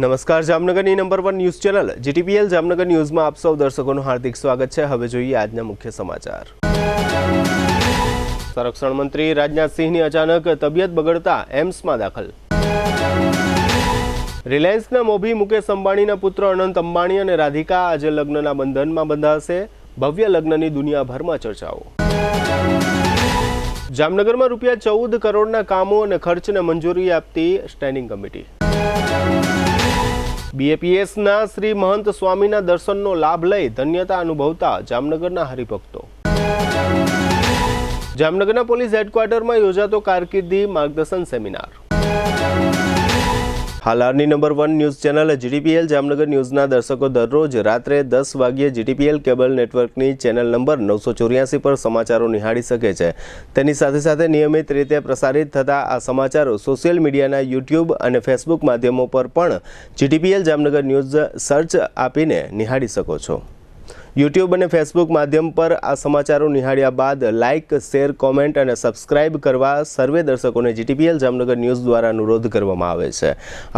નમસ્કાર, જામનગરની number 1 news channel GTPL Jamnagar ન્યૂઝમાં આપ સૌ દર્શકોનું હાર્દિક સ્વાગત છે। હવે જોઈએ આજના મુખ્ય સમાચાર। સંરક્ષણ મંત્રી રાજનાથસિંહની અચાનક તબિયત બગડતા એમ્સમાં દાખલ। રિલાયન્સના મોભી મુકેશ અંબાણીના પુત્ર અનંત અંબાણી અને રાધિકા આજે લગ્નના બંધનમાં બંધાશે। ભવ્ય લગ્નની દુનિયાભરમાં ચર્ચાઓ। જામનગરમાં ₹14 કરોડના કામો અને ખર્ચને મંજૂરી આપતી સ્ટેન્ડિંગ કમિટી। બીએપીએસના શ્રી મહંત સ્વામીના દર્શનનો લાભ લઈ ધન્યતા અનુભવતા જામનગરના હરિભક્તો। જામનગરના પોલીસ હેડક્વાર્ટરમાં યોજાતો કારકિર્દી માર્ગદર્શન સેમિનાર। હાલની number 1 news channel GTPL Jamnagar ન્યૂઝના દર્શકો દરરોજ રાત્રે 10 વાગ્યે જીટીપીએલ કેબલ નેટવર્કની ચેનલ નંબર 984 પર સમાચારો નિહાળી શકે છે। તેની સાથે સાથે નિયમિત રીતે પ્રસારિત થતા આ સમાચારો સોશિયલ મીડિયાના યુટ્યુબ અને ફેસબુક માધ્યમો પર પણ જીટીપીએલ જામનગર ન્યૂઝ સર્ચ આપીને નિહાળી શકો છો। યુટ્યુબ અને ફેસબુક માધ્યમ પર આ સમાચારો નિહાળ્યા બાદ લાઇક, શેર, કોમેન્ટ અને સબસ્ક્રાઇબ કરવા સર્વે દર્શકોને જીટીપીએલ જામનગર ન્યૂઝ દ્વારા અનુરોધ કરવામાં આવે છે।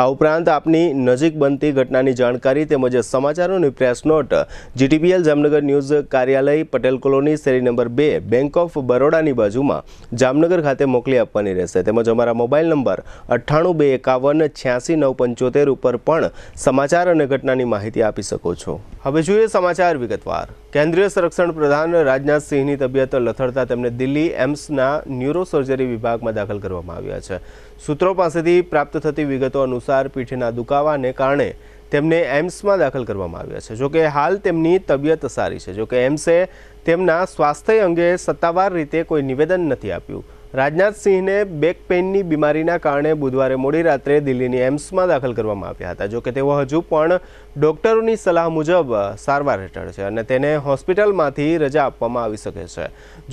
આ ઉપરાંત આપની નજીક બનતી ઘટનાની જાણકારી તેમજ સમાચારોની press note GTPL Jamnagar news કાર્યાલય પટેલ કોલોની શેરી નંબર 2 બેંક ઓફ બરોડાની બાજુમાં જામનગર ખાતે મોકલી આપવાની રહેશે। તેમજ અમારા મોબાઈલ નંબર 9821586975 ઉપર પણ સમાચાર અને ઘટનાની માહિતી આપી શકો છો। હવે જોઈએ સમાચાર વિગત। કેન્દ્રીય સંરક્ષણ પ્રધાન રાજનાથસિંહની તબિયત લથડતા તેમને દિલ્હી એમ્સના ન્યુરોસર્જરી વિભાગમાં દાખલ કરવામાં આવ્યા છે। સૂત્રો પાસેથી પ્રાપ્ત થતી વિગતો અનુસાર પીઠના દુખાવાને કારણે તેમને એમ્સમાં દાખલ કરવામાં આવ્યા છે। જોકે હાલ તેમની તબિયત સારી છે। જોકે એમ્સે તેમના સ્વાસ્થ્ય અંગે સત્તાવાર રીતે કોઈ નિવેદન નથી આપ્યું। રાજનાથસિંહને બેક પેઇનની બીમારીના કારણે બુધવારે મોડી રાત્રે દિલ્હીની એમ્સમાં દાખલ કરવામાં આવ્યા હતા। જોકે તેઓ હજુ પણ ડોક્ટરોની સલાહ મુજબ સારવાર હેઠળ છે અને તેને હોસ્પિટલમાંથી રજા આપવામાં આવી શકે છે।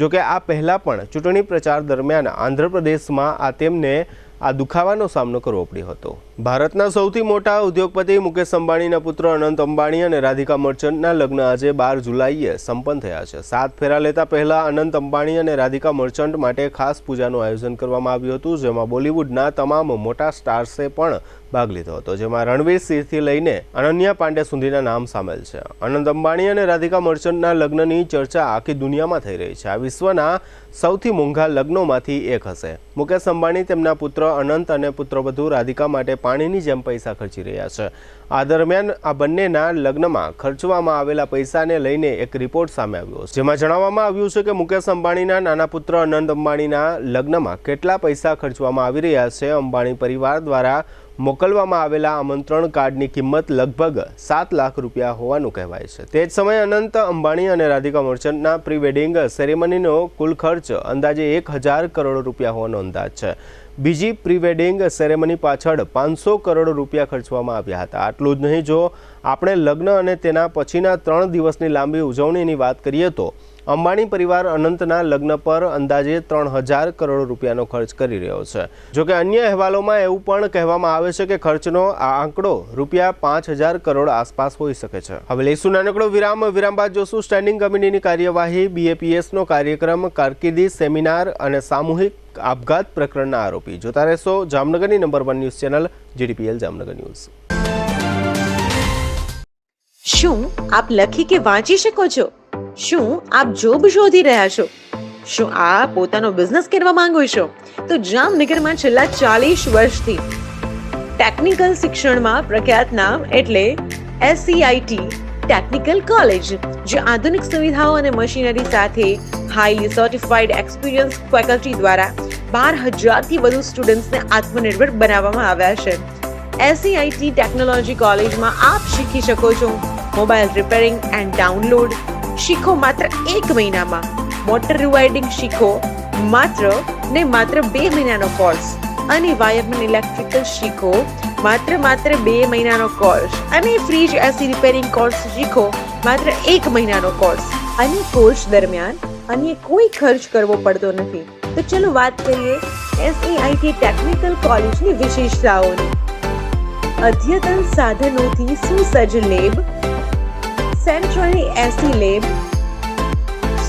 જોકે આ પહેલાં પણ ચૂંટણી પ્રચાર દરમિયાન આંધ્રપ્રદેશમાં તેમને આ દુખાવાનો સામનો કરવો પડ્યો હતો। ભારતના સૌથી મોટા ઉદ્યોગપતિ મુકેશ અંબાણીના પુત્ર અનંત અંબાણી અને રાધિકા મર્ચન્ટના લગ્ન આજે 12 જુલાઈએ સંપન્ન થયા છે। 7 ફેરા લેતા પહેલા અનંત અંબાણી અને રાધિકા મર્ચન્ટ માટે ખાસ પૂજાનું આયોજન કરવામાં આવ્યું હતું, જેમાં બોલિવૂડના તમામ મોટા સ્ટાર્સે પણ ભાગ લીધો હતો, જેમાં રણવીર સિંહથી લઈને અનન્યા પાંડે સુધીના નામ સામેલ છે। અનંત અંબાણી અને રાધિકા મર્ચન્ટના લગ્નની ચર્ચા આખી દુનિયામાં થઈ રહી છે। આ વિશ્વના સૌથી મોંઘા લગ્નોમાંથી એક હશે। મુકેશ અંબાણી તેમના પુત્ર અનંત અને પુત્રવધુ રાધિકા માટે પાણીની જેમ પૈસા ખર્ચી રહ્યા છે। આ દરમિયાન આ બંનેના લગ્નમાં ખર્ચવામાં આવેલા પૈસાને લઈને એક રિપોર્ટ સામે આવ્યો છે, જેમાં જણાવવામાં આવ્યું છે કે મુકેશ અંબાણીના નાના પુત્ર અનંત અંબાણીના લગ્નમાં કેટલા પૈસા ખર્ચવામાં આવી રહ્યા છે। અંબાણી પરિવાર દ્વારા મોકલવામાં આવેલા આમંત્રણ કાર્ડની કિંમત લગભગ 7 લાખ રૂપિયા હોવાનું કહેવાય છે। તે જ સમયે અનંત અંબાણી અને રાધિકા મર્ચન્ટના પ્રી વેડિંગ સેરેમનીનો કુલ ખર્ચ અંદાજે 1000 કરોડ રૂપિયા હોવાનો અંદાજ છે। બીજી પ્રી વેડિંગ સેરેમની પાછળ 500 કરોડ રૂપિયા ખર્ચવામાં આવ્યા હતા। આટલું જ નહીં, જો આપણે લગ્ન અને તેના પછીના 3 દિવસની લાંબી ઉજવણીની વાત કરીએ તો અંબાણી પરિવાર અનંતના લગ્ન પર અંદાજે 3000 કરોડ રૂપિયાનો ખર્ચ કરી રહ્યો છે। જોકે અન્ય અહેવાલોમાં એવું પણ કહેવામાં આવે છે કે ખર્ચનો આ આંકડો ₹5000 કરોડ આસપાસ હોઈ શકે છે। હવે લઈશું નાનકડો વિરામ બાદ જોશું સ્ટેન્ડિંગ કમિટીની કાર્યવાહી, બીએપીએસનો કાર્યક્રમ, કારકિર્દી સેમિનાર અને સામૂહિક આપઘાત પ્રકરણના આરોપી। જોતા રહેશો જામનગરની number 1 news channel GTPL Jamnagar news. શું આપ લખી કે વાંચી શકો છો? શું આપ જોબ શોધી રહ્યા છો? શું આપ પોતાનો બિઝનેસ કરવા માંગો છો? તો જામનગરમાં છેલ્લા 40 વર્ષથી ટેકનિકલ શિક્ષણમાં પ્રખ્યાત નામ એટલે SCIT ટેકનિકલ કોલેજ, જે આધુનિક સુવિધાઓ અને મશીનરી સાથે હાઈલી સર્ટિફાઈડ એક્સપિરિયન્સ ફેકલ્ટી દ્વારા 12000થી વધુ સ્ટુડન્ટ્સને આત્મનિર્ભર બનાવવામાં આવ્યા છે। SCIT ટેકનોલોજી કોલેજમાં આપ શીખી શકો છો મોબાઈલ રિપેરિંગ એન્ડ ડાઉનલોડ, શીખો માત્ર 1 મહિનામાં, મોટર રિવાઇડિંગ શીખો માત્ર 2 મહિનાનો કોર્સ, અને વાયરમેન ઇલેક્ટ્રિકલ શીખો માત્ર 2 મહિનાનો કોર્સ, અને ફ્રીજ એસી રિપેરિંગ કોર્સ શીખો માત્ર 1 મહિનાનો કોર્સ, અને કોર્સ દરમિયાન અન્ય કોઈ ખર્ચ કરવો પડતો નથી। તો ચલો વાત કરીએ SCIT ટેકનિકલ કોલેજની વિશેષતાઓની। અદ્યતન સાધનોથી સુસજ્જ લેબ, સેન્ટ્રલી એસી લેબ,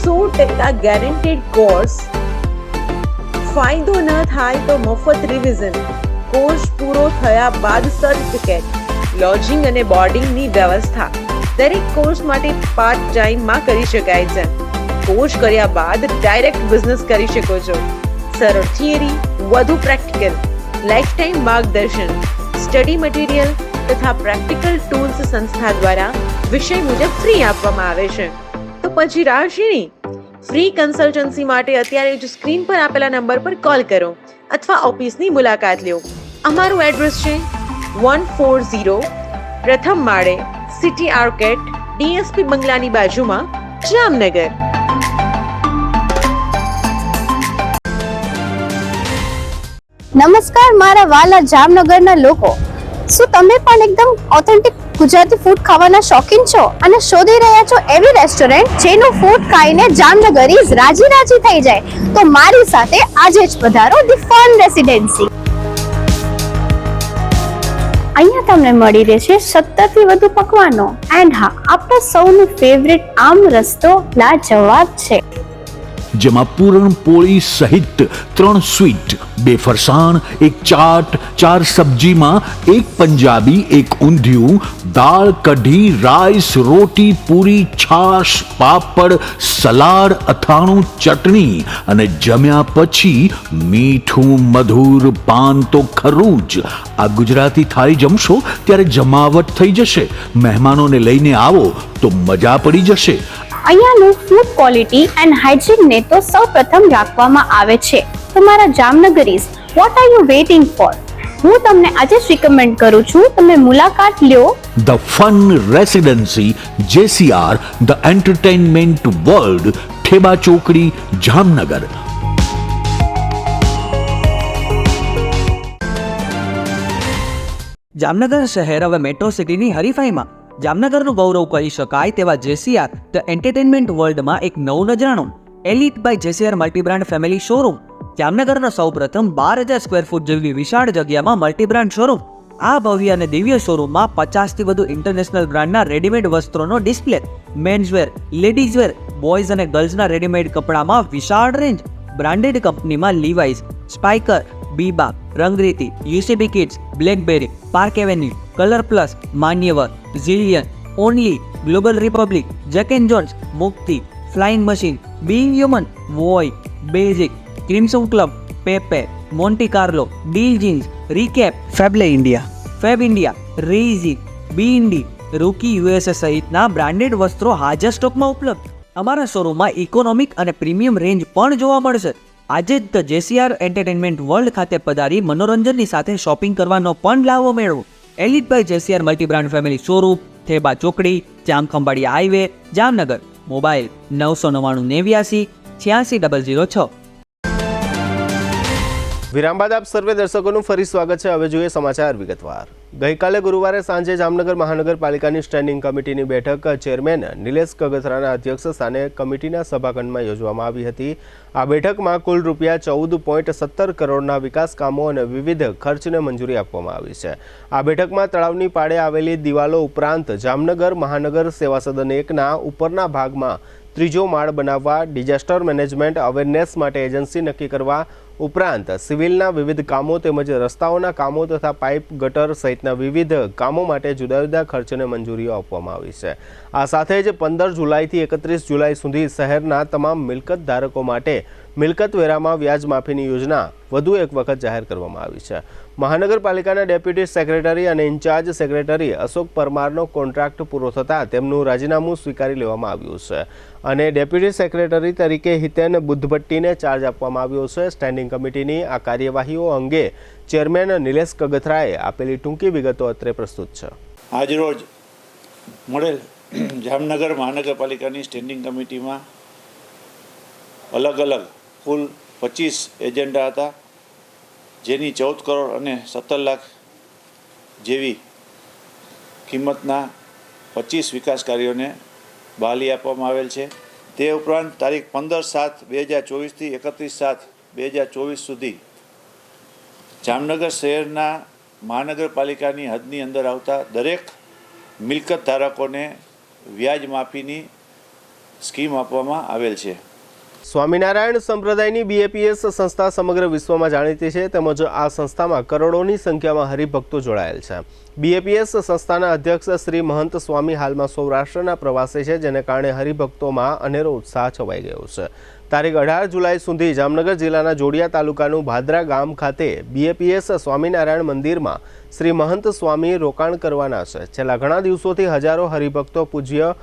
100% ગેરંટેડ કોર્સ, ફાયદો ન થાય તો મફત રિવિઝન, કોર્સ પૂરો થયા બાદ સર્ટિફિકેટ, લોજિંગ અને બોર્ડિંગની વ્યવસ્થા. દરેક કોર્સ માટે પાર્ટ ટાઈમમાં કરી શકાય છે. કોર્સ કર્યા બાદ ડાયરેક્ટ બિઝનેસ કરી શકો છો. સરળ થિયરી, વધુ પ્રેક્ટિકલ, લાઈફ ટાઈમ માર્ગદર્શન, સ્ટડી મટીરિયલ તથા પ્રેક્ટિકલ ટૂલ્સ સંસ્થા દ્વારા વિષય મુજબ ફ્રી આપવામાં આવે છે. તો પછી રાહ શેની? ફ્રી કન્સલ્ટન્સી માટે અત્યારે જ સ્ક્રીન પર આપેલા નંબર પર કોલ કરો અથવા ઓફિસની મુલાકાત લો. અમારું એડ્રેસ છે 140 પ્રથમ માળે, સિટી આર્કેટ, ડીએસપી બંગલાની બાજુમાં, જામનગર. નમસ્કાર મારા વાલા જામનગરના લોકો, શું તમે પણ એકદમ ઓથેન્ટિક ગુજરાતી ફૂડ ખાવાના શોખીન છો અને શોધી રહ્યા છો એવી રેસ્ટોરન્ટ જેનું ફૂડ ખાઈને જામનગરીઝ રાજી રાજી થઈ જાય? તો મારી સાથે આજે જ પધારો ધી ફન રેસિડેન્સી. અહીંયા તમને મળી રહેશે 70 થી વધુ પકવાનો એન્ડ હા, આપણા સૌનું ફેવરિટ આમ રસ્તો લાજવાબ છે, જેમાં પૂરણપોળી સહિત 3 સ્વીટ, 2 ફરસાણ, 1 ચાટ, 4 સબ્જીમાં 1 પંજાબી, 1 ઊંધિયું, દાળ, કઢી, રાઈસ, રોટી, પૂરી, છાશ, પાપડ, સલાડ, અથાણું, ચટણી અને જમ્યા પછી મીઠું મધુર પાન તો ખરું જ. આ ગુજરાતી થાળી જમશો ત્યારે જમાવટ થઈ જશે. મહેમાનોને લઈને આવો તો મજા પડી જશે. અહીંયાનું ફૂડ ક્વોલિટી એન્ડ હાઇજીનને તો સૌપ્રથમ રાખવામાં આવે છે. તમારા જામનગરીઝ, what are you waiting for? હું તમને આજે જ રિકમેન્ડ કરું છું, તમે મુલાકાત લ્યો the fun residency, JCR, the entertainment world, Theba ચોકડી, જામનગર. જામનગર શહેર હવે મેટ્રો સિટીની હરીફાઈમાં જામનગરનું ગૌરવ કરી શકાય તેવા JCR ધ એન્ટરટેનમેન્ટ વર્લ્ડમાં એક નવું નજરાણું elite by JCR multibrand family showroom. જામનગરના સૌપ્રથમ 12,000 સ્ક્વેર ફૂટ જેવી વિશાળ જગ્યામાં મલ્ટીબ્રાન્ડ શોરૂમ. આ ભવ્ય અને દિવ્ય શોરૂમમાં 50 થી વધુ ઇન્ટરનેશનલ બ્રાન્ડના રેડીમેડ વસ્ત્રોનો ડિસ્પ્લે, મેન્સવેર, લેડીઝવેર, બોયઝ અને ગર્લ્સના રેડીમેડ કપડામાં વિશાળ રેન્જ. બ્રાન્ડેડ કંપનીમાં Levi's, Spykar, Biba, Rangriti, UCB kids, Blackberry, Park Avenue, Colour Plus, Manyavar, Zillion, Only, Global Republic, Jack and Jones, મુક્તિ, Flying Machine, Being Human, Voi, basic, Crimson Club, Pepe, Monte Carlo, Deal Jeans, Recap, ફેબલે India, Fab India, રેઝી, બીઇન્ડી, Rookie USA સહિતના branded વસ્ત્રો હાજર સ્ટોકમાં ઉપલબ્ધ. અમારા શોરૂમમાં ઇકોનોમિક અને પ્રીમિયમ રેન્જ પણ જોવા મળશે. આજે જ ધ JCR એન્ટરટેનમેન્ટ વર્લ્ડ ખાતે પધારી મનોરંજનની સાથે શોપિંગ કરવાનો પણ લાવો મેળવો. Elite by JCR multibrand family showroom, Theba ચોકડી, જામખંભાળિયા હાઈવે, જામનગર. મોબાઈલ 999 વિરામ બાદ આપ સર્વે દર્શકોનું ફરી સ્વાગત છે. હવે જોઈએ સમાચાર વિગતવાર. ગઈકાલે ગુરુવારે સાંજે જામનગર મહાનગરપાલિકાની સ્ટેન્ડિંગ કમિટીની બેઠક ચેરમેન નિલેશ કગથરાના અધ્યક્ષ સ્થાને કમિટીના સભાખંડમાં યોજવામાં આવી હતી. આ બેઠકમાં કુલ ₹14.17 કરોડના વિકાસ કામો અને વિવિધ ખર્ચને મંજૂરી આપવામાં આવી છે. આ બેઠકમાં તળાવની પાળે આવેલી દિવાલો ઉપરાંત જામનગર મહાનગર સેવા સદન 1ના ઉપરના ભાગમાં 3જો માળ બનાવવા, ડિઝાસ્ટર મેનેજમેન્ટ અવેરનેસ માટે એજન્સી નક્કી કરવા ઉપરાંત સિવિલના વિવિધ કામો તેમજ રસ્તાઓના કામો તથા પાઇપ ગટર સહિતના વિવિધ કામો માટે જુદા જુદા ખર્ચને મંજૂરીઓ આપવામાં આવી છે. આ સાથે જ 15 જુલાઈથી 31 જુલાઈ સુધી શહેરના તમામ મિલકત ધારકો માટે મિલકત વેરામાં વ્યાજ માફીની યોજના વધુ એક વખત જાહેર કરવામાં આવી છે. મહાનગરપાલિકાના ડેપ્યુટી સેક્રેટરી અને ઇન્ચાર્જ સેક્રેટરી અશોક પરમારનો કોન્ટ્રાક્ટ પૂરો થતાં તેમનું રાજીનામું સ્વીકારી લેવામાં આવ્યું છે અને ડેપ્યુટી સેક્રેટરી તરીકે હિતેન બુદ્ધભટ્ટીને ચાર્જ આપવામાં આવ્યો છે. સ્ટેન્ડિંગ કમિટીની આ કાર્યવાહીઓ અંગે ચેરમેન નિલેશ કગથરાએ આપેલી ટૂંકી વિગતો અત્રે પ્રસ્તુત છે. આજરોજ મળેલ જામનગર મહાનગરપાલિકાની સ્ટેન્ડિંગ કમિટીમાં અલગ અલગ કુલ 25 એજન્ડા હતા, જેની 14 કરોડ અને 17 લાખ જેવી કિંમતના 25 વિકાસ કાર્યોને બહાલી આપવામાં આવેલ છે. તે ઉપરાંત તારીખ 15/7/2024થી 31/7/2024 સુધી જામનગર શહેરના મહાનગરપાલિકાની હદની અંદર આવતા દરેક મિલકત ધારકોને વ્યાજ માફીની સ્કીમ આપવામાં આવેલ છે. સ્વામિનારાયણ સંપ્રદાયની BAPS સંસ્થા સમગ્ર વિશ્વમાં જાણીતી છે, તેમજ આ સંસ્થામાં કરોડોની સંખ્યામાં હરિભક્તો જોડાયેલ છે. BAPS સંસ્થાના અધ્યક્ષ શ્રી મહંત સ્વામી હાલમાં સૌરાષ્ટ્રના પ્રવાસે છે, જેને કારણે હરિભક્તોમાં અનેરો ઉત્સાહ છવાઈ ગયો છે. તારીખ 18 જુલાઈ સુધી જામનગર જિલ્લાના જોડિયા તાલુકાનું ભાદરા ગામ ખાતે BAPS સ્વામિનારાયણ મંદિરમાં શ્રી મહંત સ્વામી રોકાણ કરવાના છે. છેલ્લા ઘણા દિવસોથી હજારો હરિભક્તો પૂજ્ય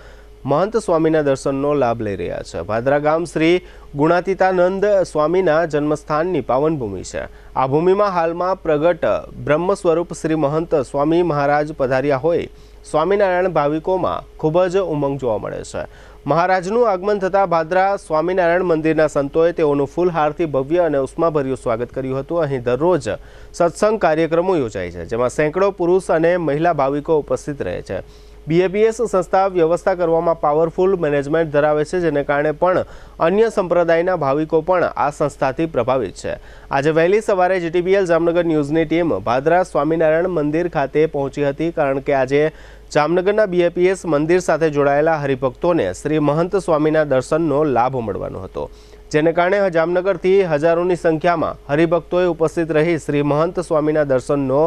મહંત સ્વામીના દર્શનનો લાભ લઈ રહ્યા છે. ભાદરા ગામ શ્રી ગુણાતીતાનંદ સ્વામીના જન્મસ્થાનની પાવનભૂમિ છે. આ ભૂમિમાં હાલમાં પ્રગટ બ્રહ્મ સ્વરૂપ શ્રી મહંત સ્વામી મહારાજ પધાર્યા હોય સ્વામિનારાયણ ભાવિકોમાં ખૂબ જ ઉમંગ જોવા મળે છે. મહારાજનું આગમન થતાં ભાદરા સ્વામિનારાયણ મંદિરના સંતોએ તેઓનું ફૂલહારથી ભવ્ય અને ઉષ્માભર્યું સ્વાગત કર્યું હતું. અહીં દરરોજ સત્સંગ કાર્યક્રમો યોજાય છે, જેમાં સેંકડો પુરુષ અને મહિલા ભાવિકો ઉપસ્થિત રહે છે. BAPS સંસ્થા વ્યવસ્થા કરવામાં પાવરફુલ મેનેજમેન્ટ ધરાવે છે, જેને કારણે પણ અન્ય સંપ્રદાયના ભાવિકો પણ આ સંસ્થાથી પ્રભાવિત છે. આજે વહેલી સવારે GTBL જામનગર ન્યૂઝની ટીમ ભાદરા સ્વામિનારાયણ મંદિર ખાતે પહોંચી હતી, કારણ કે આજે જામનગરના BAPS મંદિર સાથે જોડાયેલા હરિભક્તોને શ્રી મહંત સ્વામીના દર્શનનો લાભ મળવાનો હતો, જેને કારણે જામનગરથી હજારોની સંખ્યામાં હરિભક્તોએ ઉપસ્થિત રહી શ્રી મહંત સ્વામીના દર્શનનો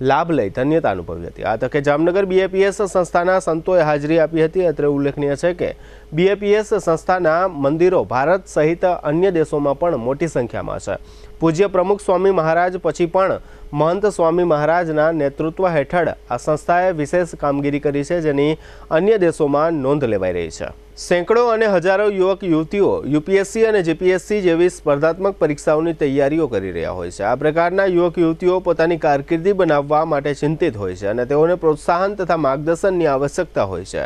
લાભ લઈ ધન્યતા અનુભવી હતી. આ તકે જામનગર BAPS સંસ્થાના સંતોએ હાજરી આપી હતી. અત્રે ઉલ્લેખનીય છે કે BAPS સંસ્થાના મંદિરો ભારત સહિત અન્ય દેશોમાં પણ મોટી સંખ્યામાં છે. પૂજ્ય પ્રમુખ સ્વામી મહારાજ પછી પણ મહંત સ્વામી મહારાજના નેતૃત્વ હેઠળ આ સંસ્થાએ વિશેષ કામગીરી કરી છે, જેની અન્ય દેશોમાં નોંધ લેવાઈ રહી છે. સેંકડો અને હજારો યુવક યુવતીઓ UPSC અને GPSC જેવી સ્પર્ધાત્મક પરીક્ષાઓની તૈયારીઓ કરી રહ્યા હોય છે. આ પ્રકારના યુવક યુવતીઓ પોતાની કારકિર્દી બનાવવા માટે ચિંતિત હોય છે અને તેઓને પ્રોત્સાહન તથા માર્ગદર્શનની આવશ્યકતા હોય છે.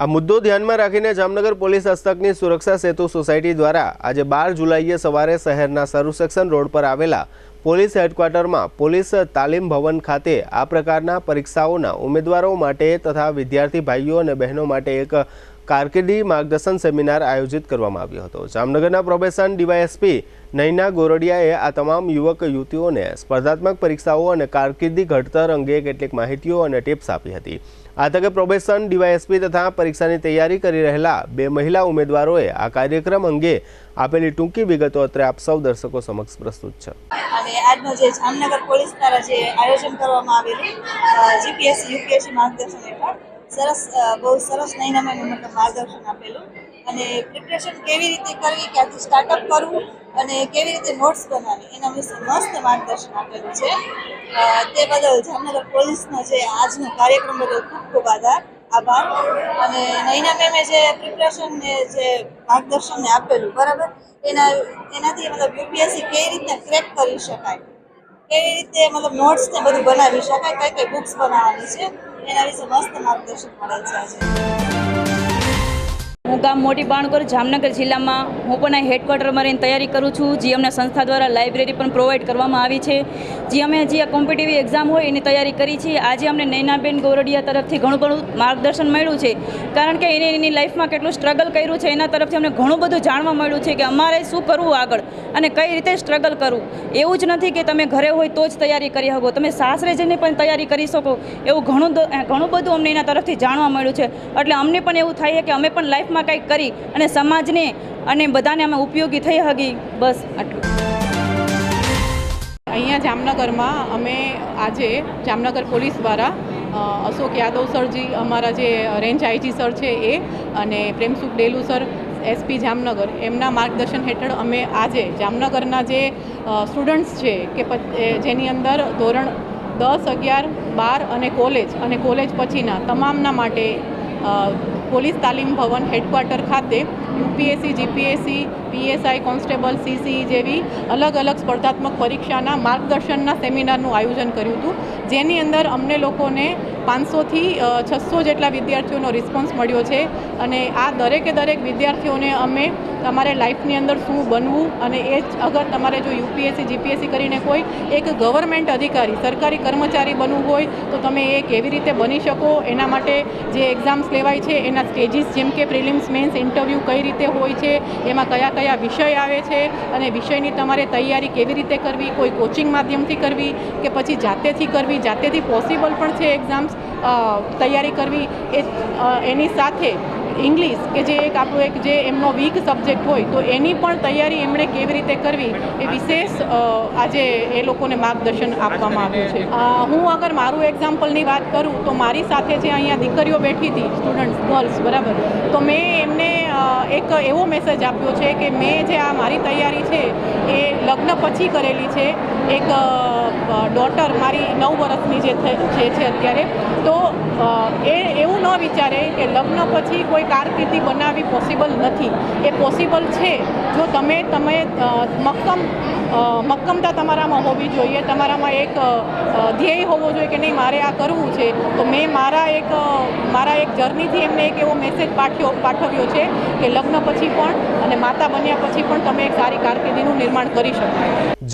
આ મુદ્દો ધ્યાનમાં રાખીને જામનગર પોલીસ હસ્તકની સુરક્ષા સેતુ સોસાયટી દ્વારા આજે 12 જુલાઈએ સવારે શહેરના સરુ સેક્શન રોડ પર આવેલા પોલીસ હેડક્વાર્ટરમાં પોલીસ તાલીમ ભવન ખાતે આ પ્રકારના પરીક્ષાઓના ઉમેદવારો માટે તથા વિદ્યાર્થી ભાઈઓ અને બહેનો માટે એક કારકિર્દી માર્ગદર્શન સેમિનાર આયોજિત કરવામાં આવ્યો હતો. જામનગરના પ્રોબેશન DYSP નૈના ગોરડિયાએ આ તમામ યુવક યુવતીઓને સ્પર્ધાત્મક પરીક્ષાઓ અને કારકિર્દી ઘડતર અંગે કેટલીક માહિતીઓ અને ટિપ્સ આપી હતી. આ તકે પ્રોબેશન DYSP તથા પરીક્ષાની તૈયારી કરી રહેલા 2 મહિલા ઉમેદવારોએ આ કાર્યક્રમ અંગે આપેલી ટૂંકી વિગતો અત્રે આપ સૌ દર્શકો સમક્ષ પ્રસ્તુત છે. અને આજનો જે જામનગર પોલીસ દ્વારા જે આયોજન કરવામાં આવેલું GPSC UPSC માર્ગદર્શન હેઠળ બહુ સરસ નૈના મેમે મતલબ માર્ગદર્શન આપેલું અને પ્રિપરેશન કેવી રીતે કરવી, ક્યાંથી સ્ટાર્ટઅપ કરવું અને કેવી રીતે નોટ્સ બનાવવી એના વિશે મસ્ત માર્ગદર્શન આપેલું છે. તે બદલ જામનગર પોલીસનો જે આજનો કાર્યક્રમ બદલ ખૂબ ખૂબ આભાર. અને નૈના મેમે જે પ્રિપરેશન ને જે માર્ગદર્શનને આપેલું બરાબર એનાથી મતલબ UPSC કેવી રીતે ક્રેક કરી શકાય, કેવી રીતે મતલબ નોટ્સ ને બધું બનાવી શકાય, કઈ કઈ બુક્સ બનાવવાની છે એના વિશે મસ્ત માર્ગદર્શન મળે છે આજે. હું ગામ મોટી બાણકોર જામનગર જિલ્લામાં હું પણ આ હેડક્વાર્ટરમાં રહીને તૈયારી કરું છું. જે અમને સંસ્થા દ્વારા લાઇબ્રેરી પણ પ્રોવાઈડ કરવામાં આવી છે. જે અમે આ કોમ્પિટિટિવ એક્ઝામ હોય એની તૈયારી કરી છે. આજે અમને નૈનાબેન ગોરડિયા તરફથી ઘણું માર્ગદર્શન મળ્યું છે, કારણ કે એની લાઈફમાં કેટલું સ્ટ્રગલ કર્યું છે એના તરફથી અમને ઘણું બધું જાણવા મળ્યું છે કે અમારે શું કરવું આગળ અને કઈ રીતે સ્ટ્રગલ કરવું. એવું જ નથી કે તમે ઘરે હોય તો જ તૈયારી કરી શકો, તમે સાસરે જઈને પણ તૈયારી કરી શકો. એવું ઘણું બધું અમને એના તરફથી જાણવા મળ્યું છે. એટલે અમને પણ એવું થાય કે અમે પણ લાઈફમાં કંઈક કરી અને સમાજને અને બધાને અમે ઉપયોગી થઈ શકી. બસ આટલું. અહીંયા જામનગરમાં અમે આજે જામનગર પોલીસ દ્વારા અશોક યાદવ સરજી, અમારા જે રેન્જ IG સર છે એ, અને પ્રેમસુખ ડેલુ સર SP જામનગર, એમના માર્ગદર્શન હેઠળ અમે આજે જામનગરના જે સ્ટુડન્ટ્સ છે કે જેની અંદર ધોરણ 10, 11, 12 અને કોલેજ પછીના તમામના માટે પોલીસ તાલીમ ભવન હેડક્વાર્ટર ખાતે UPSC, GPSC, PSI, constable, CC જેવી અલગ અલગ સ્પર્ધાત્મક પરીક્ષાના માર્ગદર્શનના સેમિનારનું આયોજન કર્યું હતું, જેની અંદર અમને લોકોને 500થી 600 જેટલા વિદ્યાર્થીઓનો રિસ્પોન્સ મળ્યો છે. અને આ દરેક વિદ્યાર્થીઓને અમે તમારે લાઈફની અંદર શું બનવું અને એ જ અગર તમારે જો UPSC, GPSC કરીને કોઈ એક ગવર્મેન્ટ અધિકારી, સરકારી કર્મચારી બનવું હોય તો તમે એ કેવી રીતે બની શકો, એના માટે જે એક્ઝામ્સ લેવાય છે એના સ્ટેજીસ, જેમ કે પ્રિલિમ્સ, મેન્સ, ઇન્ટરવ્યૂ કઈ રીતે હોય છે, એમાં કયા કયા વિષય આવે છે અને વિષયની તમારે તૈયારી કેવી રીતે કરવી, કોઈ કોચિંગ માધ્યમથી કરવી કે પછી જાતેથી પોસિબલ પણ છે એક્ઝામ્સ તૈયારી કરવી. એની સાથે ઇંગ્લિશ કે જે એક આપણું એક જે એમનો વીક સબ્જેક્ટ હોય તો એની પણ તૈયારી એમણે કેવી રીતે કરવી એ વિશેષ આજે એ લોકોને માર્ગદર્શન આપવામાં આવ્યું છે. હું અગર મારું એક્ઝામ્પલની વાત કરું તો મારી સાથે જે અહીંયા દીકરીઓ બેઠી હતી સ્ટુડન્ટ્સ ગર્લ્સ બરાબર, તો મેં એમને એક એવો મેસેજ આપ્યો છે કે મેં જે આ મારી તૈયારી છે એ લગ્ન પછી કરેલી છે. એક ડોટર મારી 9 વર્ષની જે છે અત્યારે, તો એ એવું ન વિચારે કે લગ્ન પછી કોઈ કારકિર્દી બનાવવી પોસિબલ નથી. એ પોસિબલ છે જો તમે મક્કમતા તમારામાં હોવી જોઈએ, તમારામાં એક ધ્યેય હોવો જોઈએ કે નહીં મારે આ કરવું છે. તો મેં મારા એક જર્નીથી એમને એક એવો મેસેજ પાઠવ્યો છે કે લગ્ન પછી પણ અને માતા બન્યા પછી પણ તમે એક સારી કારકિર્દીનું નિર્માણ કરી શકો.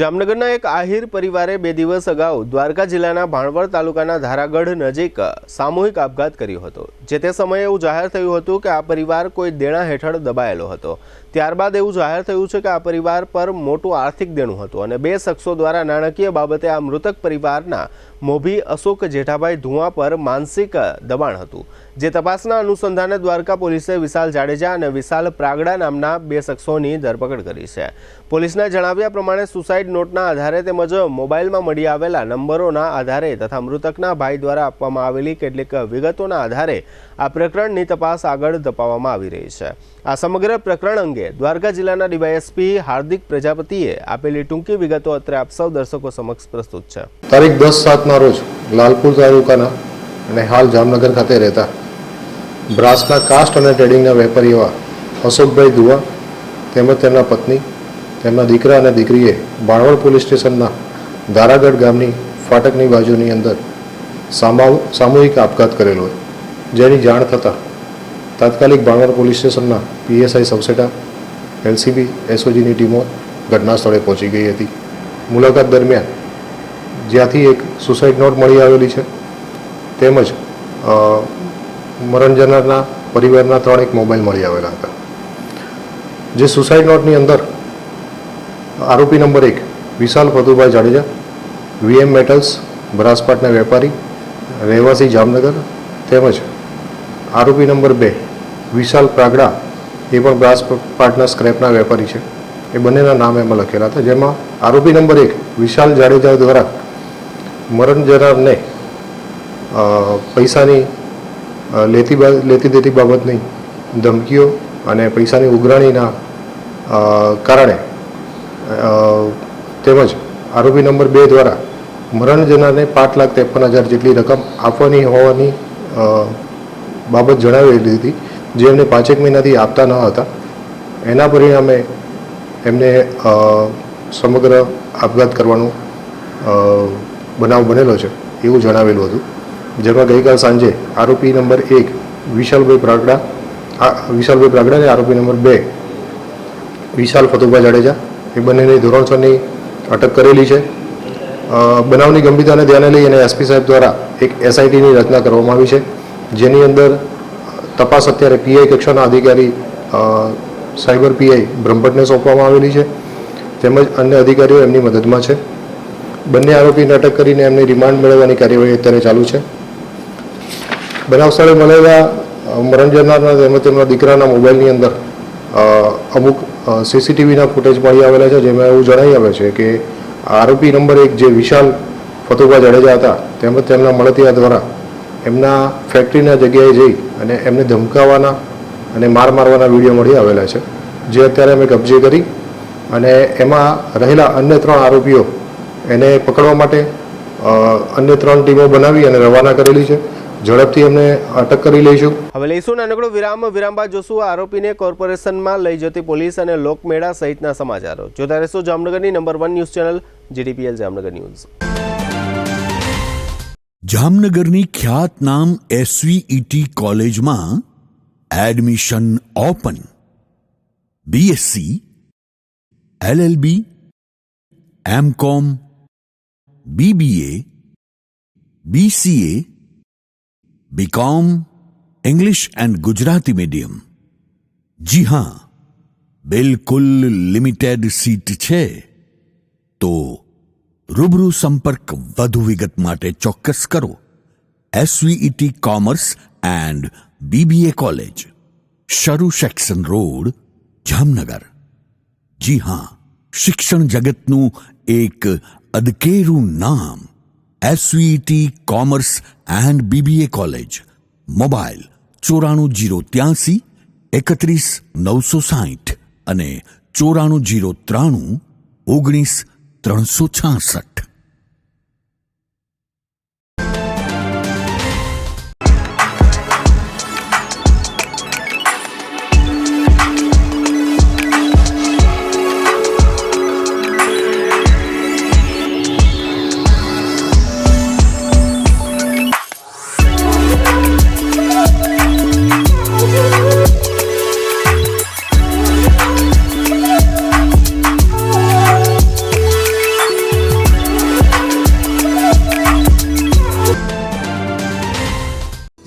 જામનગરના એક આહિર પરિવારે 2 દિવસ અગાઉ દ્વારકા જિલ્લાના ભાણવડ તાલુકાના ધારાગઢ નજીક સામૂહિક આપઘાત કર્યો હતો. જે તે સમયે એવું જાહેર થયું હતું કે આ પરિવાર કોઈ દેણા હેઠળ દબાયેલો હતો. ત્યારબાદ એવું જાહેર થયું છે કે આ પરિવાર પર મોટું આર્થિક દેણું હતું અને 2 શખ્સો દ્વારા નાણાકીય બાબતે આ મૃતક પરિવારના મોભી અશોક જેઠાભાઈ ધુઆ પર માનસિક દબાણ હતું. જે તપાસના અનુસંધાને દ્વારકા પોલીસે વિશાલ જાડેજા અને વિશાલ પ્રાગડા નામના 2 શખ્સોની ધરપકડ કરી છે. પોલીસના જણાવ્યા પ્રમાણે સુસાઇડ નોટના આધારે તેમજ મોબાઈલમાં મળી આવેલા નંબરોના આધારે તથા મૃતકના ભાઈ દ્વારા આપવામાં આવેલી કેટલીક વિગતોના આધારે આ પ્રકરણની તપાસ આગળ ધપાવવામાં આવી રહી છે. આ સમગ્ર પ્રકરણ અંગે દ્વારકા જિલ્લાના ડીવાયએસપી હાર્દિક પ્રજાપતિએ આપેલી ટૂંકી વિગતો અત્રે આપ સૌ દર્શકો સમક્ષ પ્રસ્તુત છે. તારીખ 10/7ના રોજ લાલપુર તાલુકાના અને હાલ જામનગર ખાતે રહેતા બ્રાસના કાસ્ટ અને ટ્રેડિંગના વેપારી એવા અશોકભાઈ ધુઆ તેમજ તેમના પત્ની, તેમના દીકરા અને દીકરીએ ભાણવડ પોલીસ સ્ટેશનના ધારાગઢ ગામની ફાટકની બાજુની અંદર સામૂહિક આપઘાત કરેલો હોય. જેની જાણ થતાં તાત્કાલિક ભાણવડ પોલીસ સ્ટેશનના પીએસઆઈ સબસેટા, એલસીબી, એસઓજીની ટીમો ઘટના સ્થળે પહોંચી ગઈ હતી. મુલાકાત દરમિયાન જ્યાંથી એક સુસાઇડ નોટ મળી આવેલી છે તેમજ મરણ જનારના પરિવારના 3 મોબાઈલ મળી આવેલા હતા. જે સુસાઇડ નોટની અંદર આરોપી નંબર 1 વિશાલ ફતુભાઈ જાડેજા, વીએમ મેટલ્સ બ્રાસપાટના વેપારી, રહેવાસી જામનગર, તેમજ આરોપી નંબર 2 વિશાલ પ્રાગડા એ પણ બ્રાસપાટના સ્ક્રેપના વેપારી છે. એ બંનેના નામ એમાં લખેલા હતા. જેમાં આરોપી નંબર 1 વિશાલ જાડેજા દ્વારા મરણ જનારને પૈસાની લેતી દેતી બાબતની ધમકીઓ અને પૈસાની ઉઘરાણીના કારણે તેમજ આરોપી નંબર 2 દ્વારા મરણ જનારને 5,53,000 જેટલી રકમ આપવાની હોવાની બાબત જણાવેલી હતી, જે એમને 5 મહિનાથી આપતા ન હતા. એના પરિણામે એમને સમગ્ર આપઘાત કરવાનો બનાવ બનેલો છે એવું જણાવેલું હતું. જેમાં ગઈકાલ સાંજે આરોપી નંબર 1 વિશાલભાઈ પ્રાગડા અને આરોપી નંબર 2 વિશાલ ફતુભાઈ જાડેજા એ બંનેની ધોરણસરની અટક કરેલી છે. બનાવની ગંભીરતાને ધ્યાને લઈ અને એસપી સાહેબ દ્વારા એક એસઆઈટીની રચના કરવામાં આવી છે, જેની અંદર તપાસ અત્યારે પીઆઈ કક્ષાના અધિકારી સાયબર પીઆઈ બ્રહ્મભટ્ટને સોંપવામાં આવેલી છે, તેમજ અન્ય અધિકારીઓ એમની મદદમાં છે. બંને આરોપીને અટક કરીને એમની રિમાન્ડ મેળવવાની કાર્યવાહી અત્યારે ચાલુ છે. બનાવ સ્થળે મળેલા મરણ જનારના તેમજ તેમના દીકરાના મોબાઈલની અંદર અમુક સીસીટીવીના ફૂટેજ મળી આવેલા છે, જેમાં એવું જણાઈ આવે છે કે આરોપી નંબર 1 જે વિશાલ ફતુભાઈ જાડેજા હતા તેમજ તેમના મળતિયા દ્વારા એમના ફેક્ટરીના જગ્યાએ જઈ અને એમને ધમકાવવાના અને મારવાના વિડીયો મળી આવેલા છે, જે અત્યારે અમે કબજે કરી અને એમાં રહેલા અન્ય 3 આરોપીઓ એને પકડવા માટે અન્ય 3 ટીમો બનાવી અને રવાના કરેલી છે. ઝડપથી એમને અટક કરી લઈશું. હવે લઈશું નાનકડો વિરામ બાદ જોશું આરોપીને કોર્પોરેશનમાં લઈ જતી પોલીસ અને લોકમેળા સહિતના સમાચારો. જોતા રહેશો જામનગરની number 1 news channel GTPL Jamnagar news. જામનગરની ખ્યાતનામ SVET કોલેજમાં admission open. BSc, LLB, MCom, BBA, BCA, BCom, English and Gujarati medium. जी हाँ, बिल्कुल लिमिटेड सीट छे. तो રૂબરૂ સંપર્ક વધુ વિગત માટે ચોક્કસ કરો SVET commerce and BBA college, શરૂ સેક્શન રોડ, જામનગર. જી હા, શિક્ષણ જગતનું એક અદકેરું નામ SVT commerce and BBA college. Mobile 94 083 31 960 અને 94 093 19 366.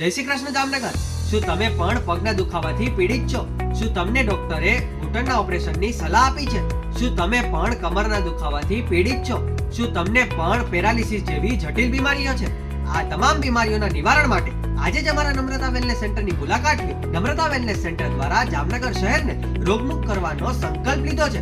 જય શ્રી કૃષ્ણ જામનગર. શું તમે પણ પગના દુખાવાથી પીડિત છો? શું તમને ડોક્ટરે ઘૂંટણના ઓપરેશનની સલાહ આપી છે? શું તમે પણ કમરના દુખાવાથી પીડિત છો? શું તમને પણ પેરાલિસિસ જેવી જટિલ બીમારીઓ છે? આ તમામ બીમારીઓના નિવારણ માટે આજે જ અમારા નમ્રતા વેલનેસ સેન્ટરની મુલાકાત લો. નમ્રતા વેલનેસ સેન્ટર દ્વારા જામનગર શહેરને રોગમુક્ત કરવાનો સંકલ્પ લીધો છે.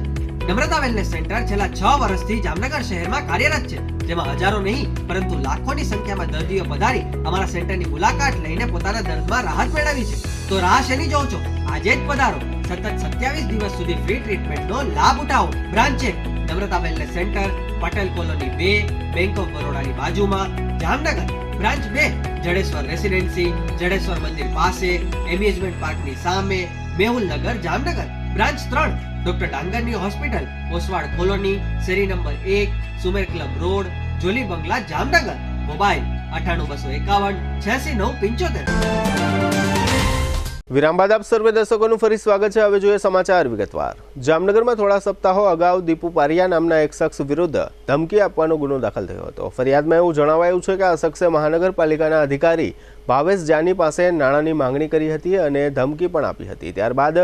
નમ્રતા વેલનેસ સેન્ટર છેલ્લા 6 વર્ષથી જામનગર શહેરમાં કાર્યરત છે, જેમાં હજારો નહીં પરંતુ લાખોની સંખ્યામાં દર્દીઓ પધારી અમારા સેન્ટરની મુલાકાત લઈને પોતાના દર્દમાં રાહત મેળવી છે. તો રાહ શેની જોવો છો? આજે જ પધારો. સતત 27 દિવસ સુધી ફ્રી ટ્રીટમેન્ટનો લાભ ઉઠાવો. Branch 1 Namrata wellness centre, Patel colony 2, bank of બરોડાની બાજુમાં, જામનગર. બ્રાન્ચ 2 જડેશ્વર રેસિડેન્સી, જડેશ્વર મંદિર પાસે, એમ્યુઝમેન્ટ પાર્કની સામે, મેહુલનગર, જામનગર. બ્રાન્ચ 3 ડોક્ટર ડાંગરની હોસ્પિટલ, ઓસવાડ કોલોની, શેરી number 1, Sumer club road, jolly bungalow, Jamnagar. Mobile 98 251 86 975. વિરામ બાદ આપ સર્વે દર્શકોનું ફરી સ્વાગત છે. હવે જોઈએ સમાચાર વિગતવાર. જામનગરમાં થોડા સપ્તાહો અગાઉ દીપુ પારિયા નામના એક શખ્સ વિરુદ્ધ ધમકી આપવાનો ગુનો દાખલ થયો હતો. ફરિયાદમાં એવું જણાવાયું છે કે આ શખ્સે મહાનગરપાલિકાના અધિકારી ભાવેશ જાની પાસે નાણાંની માંગણી કરી હતી અને ધમકી પણ આપી હતી. ત્યારબાદ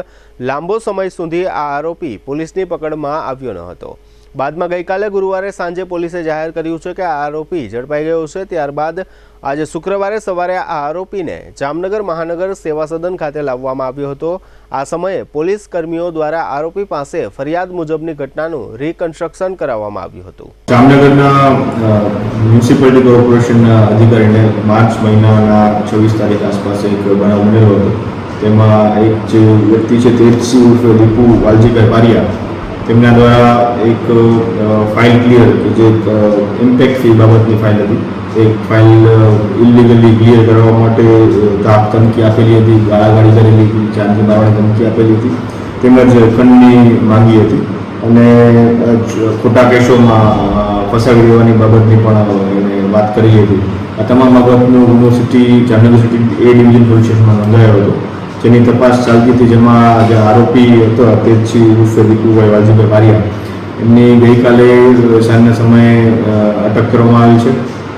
લાંબો સમય સુધી આ આરોપી પોલીસની પકડમાં આવ્યો ન હતો. બાદમાં ગઈકાલે ગુરુવારે સાંજે પોલીસે જાહેર કર્યું છે કે આ આરોપી ઝડપાઈ ગયો છે. ત્યારબાદ આજે શુક્રવારે સવારે આ આરોપીને જામનગર મહાનગર સેવા સદન ખાતે લાવવામાં આવ્યો હતો. આ સમયે પોલીસ કર્મીઓ દ્વારા આરોપી પાસે ફરિયાદ મુજબની ઘટનાનું રિકન્સ્ટ્રક્શન કરાવવામાં આવ્યું હતું. જામનગરના મ્યુનિસિપાલિટી કોર્પોરેશનના અધિકારીને માર્ચ મહિનાના 26 તારીખ આસપાસ એક બનાવ બનેલો હતો. તેમાં એક જે વ્યક્તિ છે તેજસી ઉર્ફે દીપુ વાલજીભાઈ પારિયા, તેમના દ્વારા એક ફાઇલ ક્લિયર કે જે ઇમ્પેક્ટ ફી બાબતની ફાઇલ હતી, એક ફાઇલ ઇલિગલી ક્લિયર કરવા માટે ધમકી આપેલી હતી, ગાળાગાળી કરેલી હતી, જાનથી મારવાની ધમકી આપેલી હતી, તેમજ ખંડની માંગી હતી અને ખોટા કેસોમાં ફસાવી દેવાની બાબતની પણ એને વાત કરેલી હતી. આ તમામ બાબતનો ગુનો Jamnagar city A division police સ્ટેશનમાં નોંધાયો હતો, જેની તપાસ ચાલતી હતી. જેમાં જે આરોપી હતો તેજસી ઉર્ફે દીપુભાઈ વાલજીભાઈ પારિયા, એમની ગઈકાલે સાંજના સમયે અટક કરવામાં આવી છે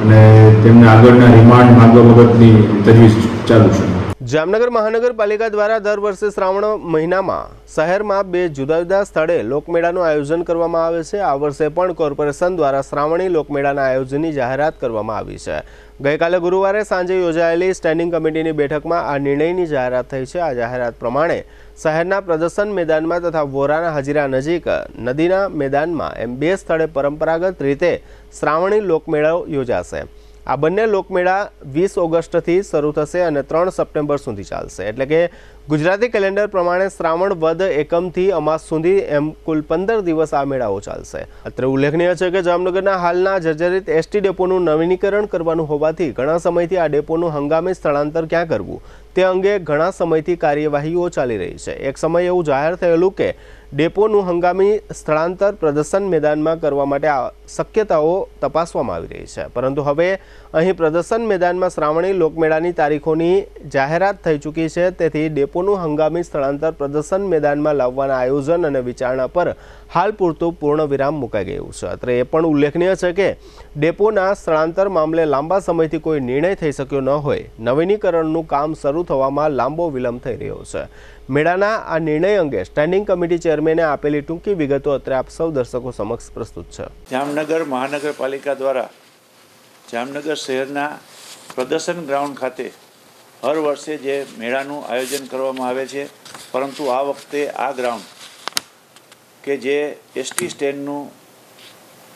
અને તેમને આગળના રિમાન્ડ માંગવા બાબતની તજવીજ ચાલુ છે. જામનગર મહાનગરપાલિકા દ્વારા દર વર્ષે શ્રાવણ મહિનામાં શહેરમાં 2 જુદા જુદા સ્થળે લોકમેળાનું આયોજન કરવામાં આવે છે. આ વર્ષે પણ કોર્પોરેશન દ્વારા શ્રાવણી લોકમેળાના આયોજનની જાહેરાત કરવામાં આવી છે. ગઈકાલે ગુરુવારે સાંજે યોજાયેલી સ્ટેન્ડિંગ કમિટીની બેઠકમાં આ નિર્ણયની જાહેરાત થઈ છે. આ જાહેરાત પ્રમાણે શહેરના પ્રદર્શન મેદાનમાં તથા વોરાના હજીરા નજીક નદીના મેદાનમાં એમ 2 સ્થળે પરંપરાગત રીતે શ્રાવણી લોકમેળો યોજાશે. આ બંને લોકમેળા 20 ઓગસ્ટથી શરૂ થશે અને 3 સપ્ટેમ્બર સુધી ચાલશે. એટલે કે ગુજરાતી કેલેન્ડર પ્રમાણે શ્રાવણ વદ એકમથી અમાસ સુધી એમ કુલ 15 દિવસ આ મેળાઓ ચાલશે. અત્રે ઉલ્લેખનીય છે કે જામનગરના હાલના જર્જરિત એસટી ડેપોનું નવીનીકરણ કરવાનું હોવાથી ઘણા સમયથી આ ડેપોનું હંગામી સ્થળાંતર ક્યાં કરવું તે અંગે ઘણા સમયથી કાર્યવાહીઓ ચાલી રહી છે. એક સમય એવું જાહેર થયેલું કે ડેપોનું હંગામી સ્થળાંતર પ્રદર્શન મેદાનમાં કરવા માટે શક્યતાઓ તપાસવામાં આવી રહી છે, પરંતુ હવે અહીં પ્રદર્શન મેદાનમાં શ્રાવણી લોકમેળાની તારીખોની જાહેરાત થઈ ચૂકી છે. તેથી ડેપોનું હંગામી સ્થળાંતર પ્રદર્શન મેદાનમાં લાવવાના આયોજન અને વિચારણા પર હાલ પૂરતું પૂર્ણ વિરામ મુકાઈ ગયું છે. અત્રે એ પણ ઉલ્લેખનીય છે કે ડેપોના સ્થળાંતર મામલે લાંબા સમયથી કોઈ નિર્ણય થઈ શક્યો ન હોય, નવીનીકરણનું કામ શરૂ થવામાં લાંબો વિલંબ થઈ રહ્યો છે. મેળાના આ નિર્ણય અંગે સ્ટેન્ડિંગ કમિટી ચેરમેને આપેલી ટૂંકી વિગતો અત્રે આપ સૌ દર્શકો સમક્ષ પ્રસ્તુત છે. જામનગર મહાનગરપાલિકા દ્વારા જામનગર શહેરના પ્રદર્શન ગ્રાઉન્ડ ખાતે હર વર્ષે જે મેળાનું આયોજન કરવામાં આવે છે, પરંતુ આ વખતે આ ગ્રાઉન્ડ કે જે એસટી સ્ટેન્ડનું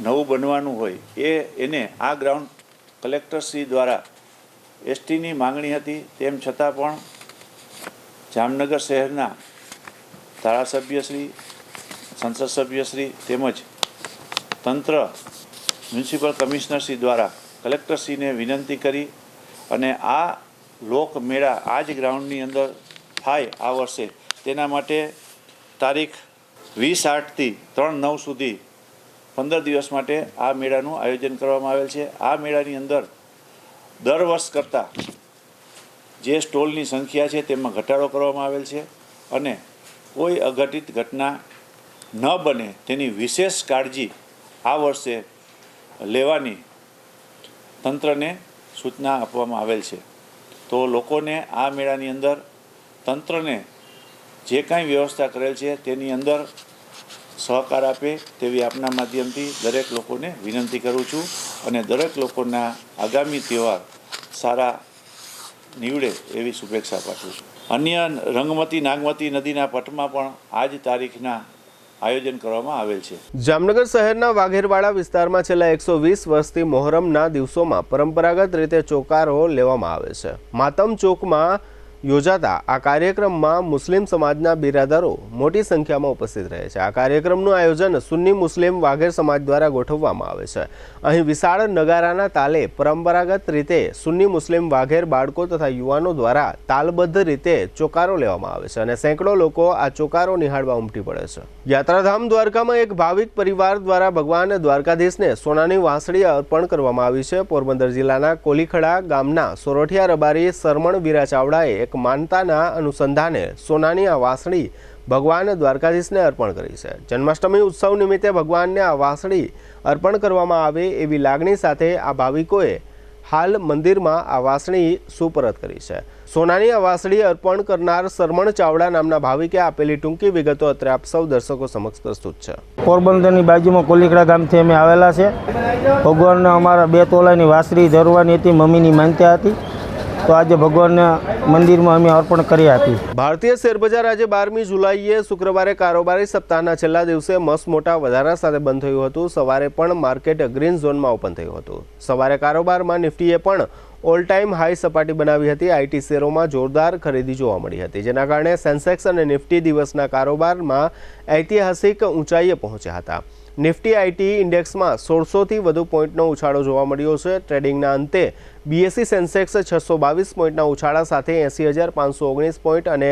નવું બનવાનું હોય એને આ ગ્રાઉન્ડ કલેક્ટરશ્રી દ્વારા એસટીની માંગણી હતી, તેમ છતાં પણ જામનગર શહેરના ધારાસભ્યશ્રી, સંસદ સભ્યશ્રી તેમજ તંત્ર મ્યુનિસિપલ કમિશનરશ્રી દ્વારા કલેક્ટરશ્રીને વિનંતી કરી અને આ લોકમેળા આ જ ગ્રાઉન્ડની અંદર થાય આ વર્ષે, તેના માટે તારીખ 20/8થી 3/9 સુધી 15 દિવસ માટે આ મેળાનું આયોજન કરવામાં આવેલ છે. આ મેળાની અંદર દર વર્ષ કરતાં જે સ્ટોલની સંખ્યા છે તેમાં ઘટાડો કરવામાં આવેલ છે અને કોઈ અઘટિત ઘટના ન બને તેની વિશેષ કાળજી આ વર્ષે લેવાની તંત્રને સૂચના આપવામાં આવેલ છે. તો લોકોને આ મેળાની અંદર તંત્રને જે કાંઈ વ્યવસ્થા કરેલ છે તેની અંદર સહકાર આપે તેવી આપના માધ્યમથી દરેક લોકોને વિનંતી કરું છું અને દરેક લોકોના આગામી તહેવાર સારા નીવડે એવી શુભેચ્છા પાઠવું છું. અન્ય રંગમતી નાગમતી નદીના પટમાં પણ આ જ તારીખના આયોજન કરવામાં આવેલ છે. જામનગર શહેરના વાઘેરવાડા વિસ્તારમાં છેલ્લા 120 વર્ષથી મોહરમના દિવસોમાં પરંપરાગત રીતે ચોકારો લેવામાં આવે છે. માતમ ચોકમાં યોજાતા આ કાર્યક્રમમાં મુસ્લિમ સમાજના બિરાદરો મોટી સંખ્યામાં ઉપસ્થિત રહે છે. આ કાર્યક્રમનું આયોજન સુન્ની મુસ્લિમ વાઘેર સમાજ દ્વારા ગોઠવવામાં આવે છે. અહીં વિશાળ નગારાના તાલે પરંપરાગત રીતે સુન્ની મુસ્લિમ વાઘેર બાળકો તથા યુવાનો દ્વારા તાલબદ્ધ રીતે ચોકારો લેવામાં આવે છે અને સેંકડો લોકો આ ચોકારો નિહાળવા ઉમટી પડે છે. યાત્રાધામ દ્વારકામાં એક ભાવિક પરિવાર દ્વારા ભગવાન દ્વારકાધીશને સોનાની વાંસળી અર્પણ કરવામાં આવી છે. પોરબંદર જિલ્લાના કોલીખડા ગામના સોરઠિયા રબારી સરમણ વીરા ચાવડાએ એક માનતાના અનુસંધાને સોનાની આ વાંસળી ભગવાન દ્વારકાધીશને અર્પણ કરી છે. જન્માષ્ટમી ઉત્સવ નિમિત્તે ભગવાનને આ વાંસળી અર્પણ કરવામાં આવે એવી લાગણી સાથે આ ભાવિકોએ હાલ મંદિરમાં આ વાંસળી સુપરત કરી છે. સોનાની આ વાંસળી અર્પણ કરનાર સરમણ ચાવડા નામના ભાવિકે આપેલી ટૂંકી વિગતો અત્રે આપ સૌ દર્શકો સમક્ષ પ્રસ્તુત છે. પોરબંદરની બાજુમાં કોલીખડા ગામથી અમે આવેલા છે. ભગવાનને અમારા 2 તોલાની વાંસળી ધરવાની હતી, મમ્મીની માનતા હતી, તો આજે ભગવાનના મંદિરમાં અમે અર્પણ કર્યા હતી. ભારતીય શેરબજાર આજે 12મી જુલાઈએ શુક્રવારે કારોબારી સપ્તાહના છેલ્લા દિવસે મસ્ત મોટા વધારા સાથે બંધ થયું હતું. સવારે પણ માર્કેટ ગ્રીન ઝોનમાં ઓપન થયું હતું. સવારે કારોબારમાં નિફ્ટીએ પણ ઓલ ટાઈમ હાઈ સપાટી બનાવી હતી. આઈટી શેરોમાં જોરદાર ખરીદી જોવા મળી હતી, જેના કારણે સેન્સેક્સ અને નિફ્ટી દિવસના કારોબારમાં ઐતિહાસિક ઊંચાઈએ પહોંચ્યા હતા. નિફ્ટી આઈટી ઇન્ડેક્સમાં 1600થી વધુ પોઈન્ટનો ઉછાળો જોવા મળ્યો છે. ટ્રેડિંગના અંતે બીએસસી સેન્સેક્સ 622 પોઈન્ટના ઉછાળા સાથે 80,519 પોઈન્ટ અને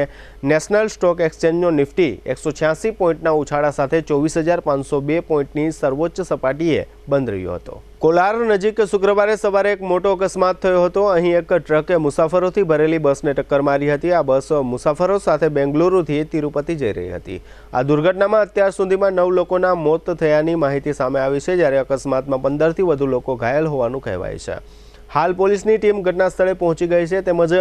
નેશનલ સ્ટોક એક્સચેન્જનો નિફ્ટી 186 પોઈન્ટના ઉછાળા સાથે 24,502 પોઈન્ટની સર્વોચ્ચ સપાટીએ બંધ રહ્યો હતો. કોલાર નજીક શુક્રવારે સવારે એક મોટો અકસ્માત થયો હતો. અહીં એક ટ્રકે મુસાફરોથી ભરેલી બસને ટક્કર મારી હતી. આ બસ મુસાફરો સાથે બેંગલુરુથી તિરુપતિ જઈ રહી હતી. આ દુર્ઘટનામાં અત્યાર સુધીમાં 9 લોકોના મોત થયાની માહિતી સામે આવી છે, જ્યારે અકસ્માતમાં 15થી વધુ લોકો ઘાયલ હોવાનું કહેવાય છે. હાલ પોલીસની ટીમ ઘટના સ્થળે પહોંચી ગઈ છે, તેમજ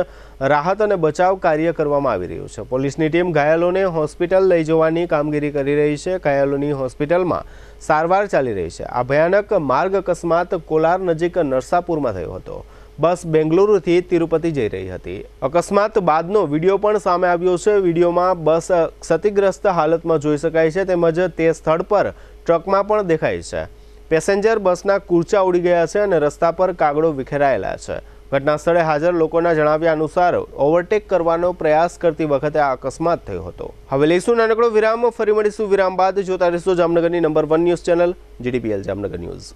રાહત અને બચાવ કાર્ય કરવામાં આવી રહ્યું છે. પોલીસની ટીમ ઘાયલોને હોસ્પિટલ લઈ જવાની કામગીરી કરી રહી છે. ઘાયલોની હોસ્પિટલમાં સારવાર ચાલી રહી છે. આ ભયાનક માર્ગ અકસ્માત કોલાર નજીક નરસાપુરમાં થયો હતો. બસ બેંગલુરુથી તિરુપતિ જઈ રહી હતી. અકસ્માત બાદનો વિડીયો પણ સામે આવ્યો છે. વિડીયોમાં બસ ક્ષતિગ્રસ્ત હાલતમાં જોઈ શકાય છે, તેમજ તે સ્થળ પર ટ્રકમાં પણ દેખાય છે. પેસેન્જર બસના કૂર્ચા ઉડી ગયા છે અને રસ્તા પર કાગળો વિખેરાયેલા છે. ઘટના સ્થળે હાજર લોકોના જણાવ્યા અનુસાર ઓવરટેક કરવાનો પ્રયાસ કરતી વખતે આ અકસ્માત થયો હતો. હવે લઈશું નાનકડો વિરામ, ફરી મળીશું વિરામ બાદ. જોતા રહીશું જામનગરની number 1 news channel GDPL Jamnagar news.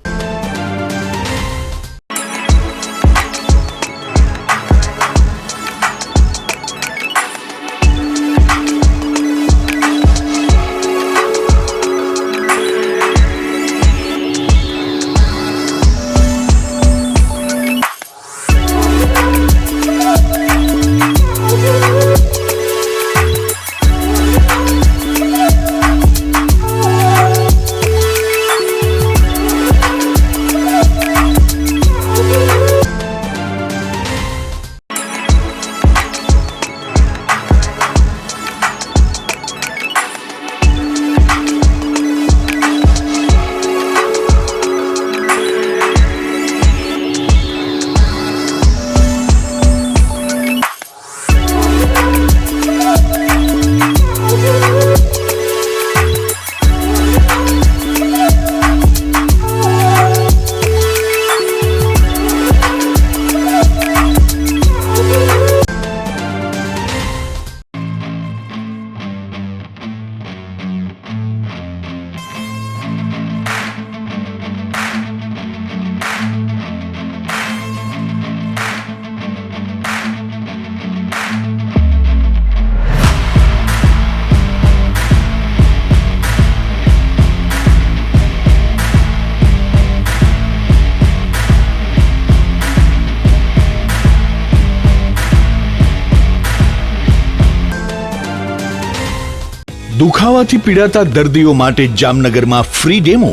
દુખાવાથી પીડાતા દર્દીઓ માટે જામનગરમાં free demo.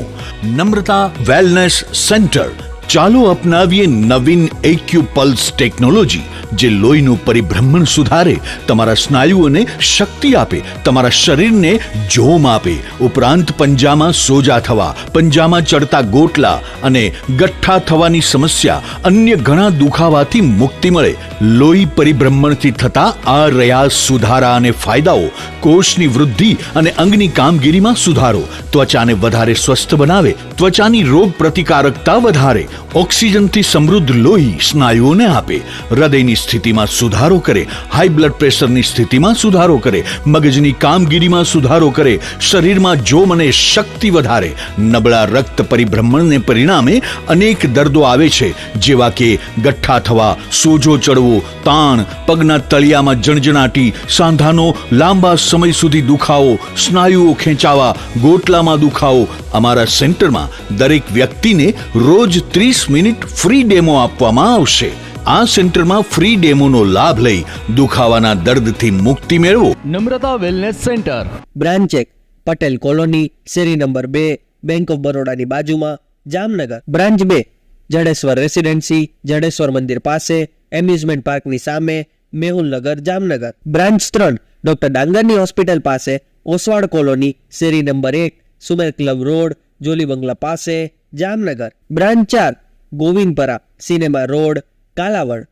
Namrata wellness centre. ચાલો અપનાવીએ નવીન એક્યુપલ્સ ટેકનોલોજી, જે લોહીનું પરિભ્રમણ સુધારે, તમારા સ્નાયુઓને શક્તિ આપે, તમારા શરીરને જોમ આપે. ઉપરાંત પંજામાં સોજા થવા, પંજામાં ચડતા ગોટલા અને ગઠ્ઠા થવાની સમસ્યા, અન્ય ઘણા દુખાવાથી મુક્તિ મળે. લોહી પરિભ્રમણથી થતા આ રહ્યા સુધારા અને ફાયદાઓ. કોષની વૃદ્ધિ અને અંગની કામગીરીમાં સુધારો, ત્વચાને વધારે સ્વસ્થ બનાવે, ત્વચાની રોગ પ્રતિકારકતા વધારે, ઓક્સિજનથી સમૃદ્ધ લોહી સ્નાયુઓને આપે, હૃદયની સ્થિતિમાં સુધારો કરે, હાઈ બ્લડ પ્રેશરની સ્થિતિમાં સુધારો કરે, મગજની કામગીરીમાં સુધારો કરે, શરીરમાં જોમ અને શક્તિ વધારે. નબળા રક્ત પરિભ્રમણને પરિણામે અનેક દર્દો આવે છે, જેવા કે ગઠ્ઠા થવા, સોજો ચડવો, તાણ, પગના તળિયામાં જણજણાટી, સાંધાનો લાંબા સમય સુધી દુખાવો, સ્નાયુઓ ખેંચાવા, ગોટલામાં દુખાવો. અમારા સેન્ટરમાં દરેક વ્યક્તિને રોજ 30 મિનિટ ફ્રી ડેમો આપવામાં આવશે. આ સેન્ટરમાં ફ્રી ડેમોનો લાભ લઈ દુખાવાના દર્દથી મુક્તિ મેળવો. Namrata wellness centre, branch 1, Patel colony, શેરી નંબર 2, બેંક ઓફ બરોડાની બાજુમાં, જામનગર. બ્રાન્ચ 2, જડેશ્વર રેસિડેન્સી, જડેશ્વર મંદિર પાસે, એમ્યુઝમેન્ટ પાર્કની સામે, મેહુલનગર, જામનગર. બ્રાન્ચ 3, ડોક્ટર ડાંગરની હોસ્પિટલ પાસે, ઓસવાડ કોલોની, શેરી number 1, Sumer club road, jolly bungalow પાસે, Jamnagar. Branch 4, Govindpara, cinema road, Kalavad.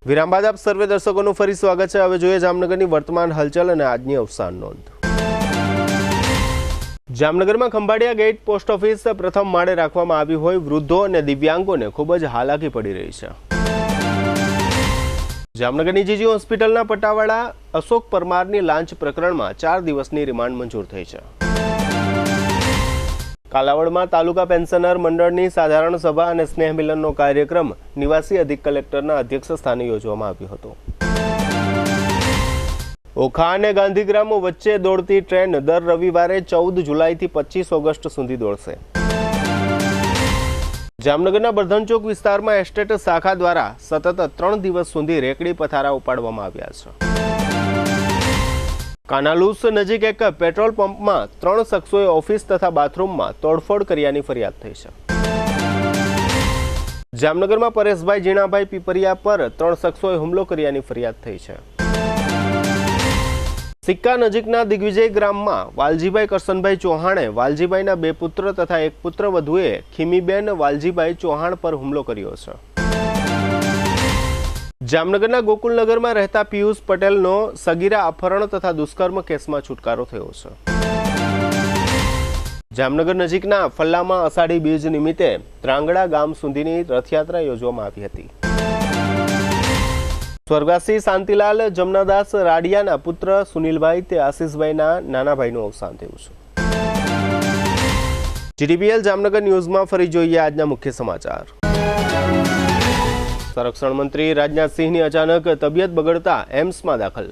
વિરામ બાદ આપ સર્વે દર્શકોનું ફરી સ્વાગત છે. હવે જોઈએ જામનગરની વર્તમાન હલચલ અને આજની અવસાન નોંધ. જામનગરમાં ખંભાળિયા ગેટ પોસ્ટ ઓફિસ પ્રથમ માળે રાખવામાં આવી હોય વૃદ્ધો અને દિવ્યાંગોને ખૂબ જ હાલાકી પડી રહી છે. જામનગરની જીજી હોસ્પિટલના પટાવાળા અશોક પરમારની લાંચ પ્રકરણમાં 4 દિવસની રિમાન્ડ મંજૂર થઈ છે. કાલાવડમાં તાલુકા પેન્શનર મંડળની સાધારણ સભા અને સ્નેહ મિલનનો કાર્યક્રમ નિવાસી અધિક કલેક્ટરના અધ્યક્ષ સ્થાને યોજવામાં આવ્યો હતો. ઓખા અને ગાંધીગ્રામ વચ્ચે દોડતી ટ્રેન દર રવિવારે 14 જુલાઈથી 25 ઓગસ્ટ સુધી દોડશે. જામનગરના બર્ધનચોક વિસ્તારમાં એસ્ટેટ શાખા દ્વારા સતત 3 દિવસ સુધી રેકડી પથારા ઉપાડવામાં આવ્યા છે. કાનાલુસ નજીક એક પેટ્રોલ પંપમાં 3 શખ્સોએ ઓફિસ તથા બાથરૂમમાં તોડફોડ કર્યાની ફરિયાદ થઈ છે. જામનગરમાં પરેશભાઈ જીણાભાઈ પીપરિયા પર 3 શખ્સોએ હુમલો કર્યાની ફરિયાદ થઈ છે. સિક્કા નજીકના દિગ્વિજય ગ્રામમાં વાલજીભાઈ કરશનભાઈ ચૌહાણે વાલજીભાઈના 2 પુત્ર તથા 1 પુત્ર વધુએ ખીમીબેન વાલજીભાઈ ચૌહાણ પર હુમલો કર્યો છે. જામનગરના ગોકુલનગરમાં રહેતા પિયુષ પટેલનો સગીરા અપહરણ તથા દુષ્કર્મ કેસમાં છુટકારો થયો છે. જામનગર નજીકના ફલ્લામાં અષાઢી બીજ નિમિત્તે ત્રાંગડા ગામ સુધીની રથયાત્રા યોજવામાં આવી હતી. સ્વર્ગવાસી શાંતિલાલ જમનાદાસ રાડિયાના પુત્ર સુનિલભાઈ તે આશીષભાઈના નાના ભાઈનું અવસાન થયું છે. જીટીપીએલ જામનગર ન્યૂઝમાં ફરી જોઈએ આજના મુખ્ય સમાચાર. સંરક્ષણ મંત્રી રાજનાથસિંહની અચાનક તબિયત બગડતા એમ્સમાં દાખલ.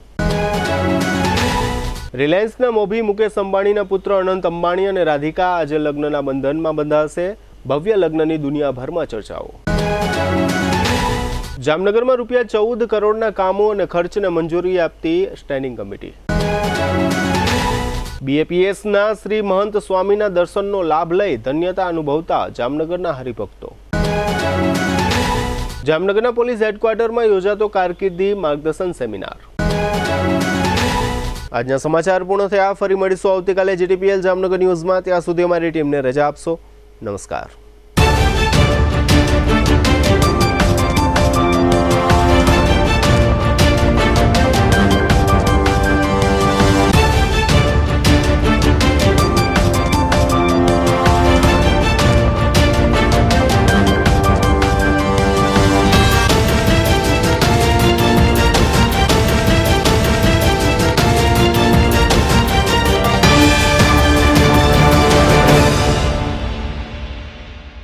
રિલાયન્સના મોભી મુકેશ અંબાણીના પુત્ર અનંત અંબાણી અને રાધિકા આજે લગ્નના બંધનમાં બંધાશે. ભવ્ય લગ્નની દુનિયાભરમાં ચર્ચાઓ. જામનગરમાં ₹14 કરોડના કામો અને ખર્ચને મંજૂરી આપતી સ્ટેન્ડિંગ કમિટી. બીએપીએસના શ્રી મહંત સ્વામીના દર્શનનો લાભ લઈ ધન્યતા અનુભવતા જામનગરના હરિભક્તો. જામનગરના પોલીસ હેડક્વાર્ટરમાં યોજાતો કારકિર્દી માર્ગદર્શન સેમિનાર. આજના સમાચાર પૂર્ણ થયા. ફરી મળીશું આવતીકાલે જીટીપીએલ જામનગર ન્યૂઝમાં. ત્યાં સુધી અમારી ટીમને રજા આપશો. નમસ્કાર.